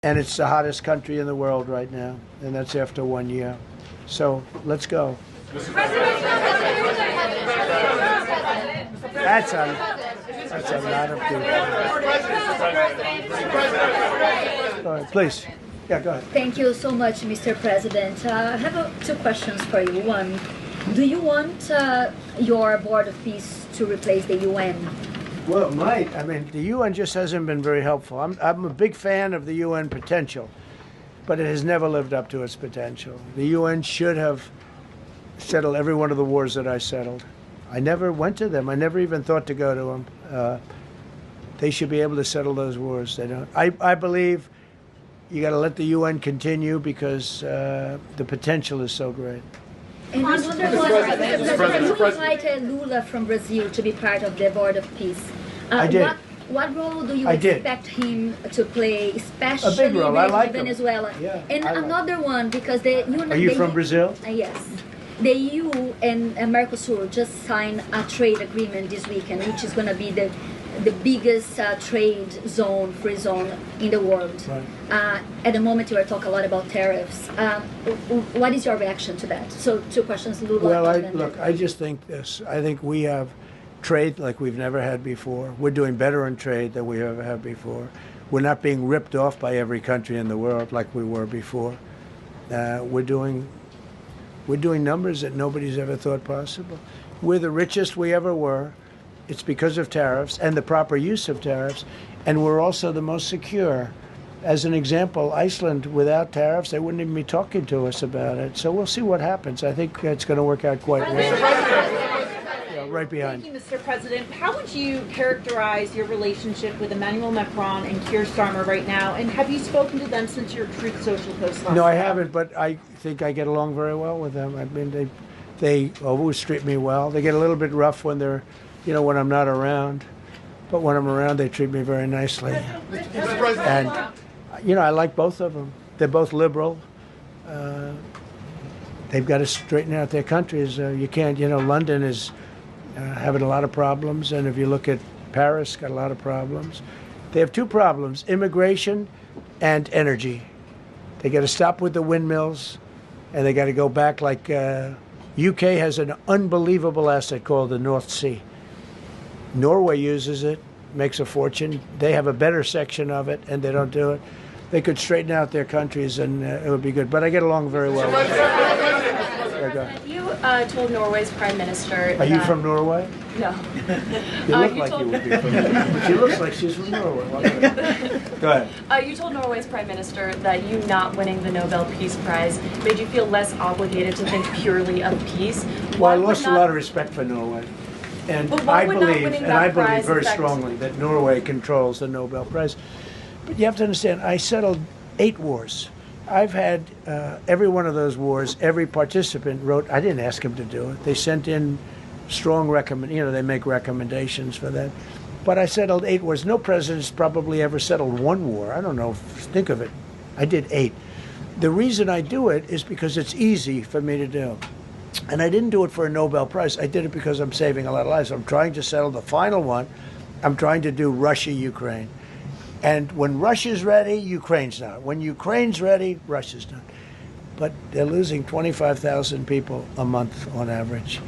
And it's the hottest country in the world right now, and that's after 1 year. So let's go. That's a lot of people. All right, please. Yeah, go ahead. Thank you so much, Mr. President. I have two questions for you. One, do you want your Board of Peace to replace the UN? Well, it might. I mean, the UN just hasn't been very helpful. I'm a big fan of the UN potential, but it has never lived up to its potential. The UN should have settled every one of the wars that I settled. I never went to them. I never even thought to go to them. They should be able to settle those wars. They don't. I believe you got to let the UN continue because the potential is so great. And I wonder, Mr. President, you invited Lula from Brazil to be part of the Board of Peace. I did. What role do you expect him to play, especially a big role. with Venezuela? Yeah, and another one, because the Are you from Brazil? Yes. The EU and Mercosur just signed a trade agreement this weekend, which is going to be the biggest trade zone, free zone in the world. Right. At the moment, you are talking a lot about tariffs. What is your reaction to that? So, two questions, Lula. Well, I just think this. I think we have trade like we've never had before. We're doing better in trade than we ever have before. We're not being ripped off by every country in the world like we were before. We're doing numbers that nobody's ever thought possible. We're the richest we ever were. It's because of tariffs and the proper use of tariffs, and we're also the most secure. As an example, Iceland, without tariffs, they wouldn't even be talking to us about it. So we'll see what happens. I think it's going to work out quite well. Yeah, right behind. Thank you, Mr. President. How would you characterize your relationship with Emmanuel Macron and Keir Starmer right now? And have you spoken to them since your Truth Social post last No, I night? haven't, but I think I get along very well with them. I mean, they always treat me well. They get a little bit rough when they're, when I'm not around. But when I'm around, they treat me very nicely. And, I like both of them. They're both liberal. They've got to straighten out their countries. You can't, London is having a lot of problems. And if you look at Paris, got a lot of problems. They have two problems, immigration and energy. They got to stop with the windmills, and they got to go back like UK has an unbelievable asset called the North Sea. Norway uses it, makes a fortune. They have a better section of it, and they don't do it. They could straighten out their countries, and it would be good. But I get along very well with them. You told Norway's prime minister. Are you from Norway? No. You look like you would be from Norway. She looks like she's from Norway. Go ahead. You told Norway's prime minister that you not winning the Nobel Peace Prize made you feel less obligated to think purely of peace. Well, I lost a lot of respect for Norway. And I believe very strongly that Norway controls the Nobel Prize. But you have to understand, I settled 8 wars. I've had every one of those wars, every participant wrote, I didn't ask them to do it. They sent in strong they make recommendations for that. But I settled 8 wars. No president's probably ever settled 1 war. I don't know, think of it. I did 8. The reason I do it is because it's easy for me to do. And I didn't do it for a Nobel Prize. I did it because I'm saving a lot of lives. I'm trying to settle the final one. I'm trying to do Russia-Ukraine. And when Russia's ready, Ukraine's not. When Ukraine's ready, Russia's not. But they're losing 25,000 people a month on average.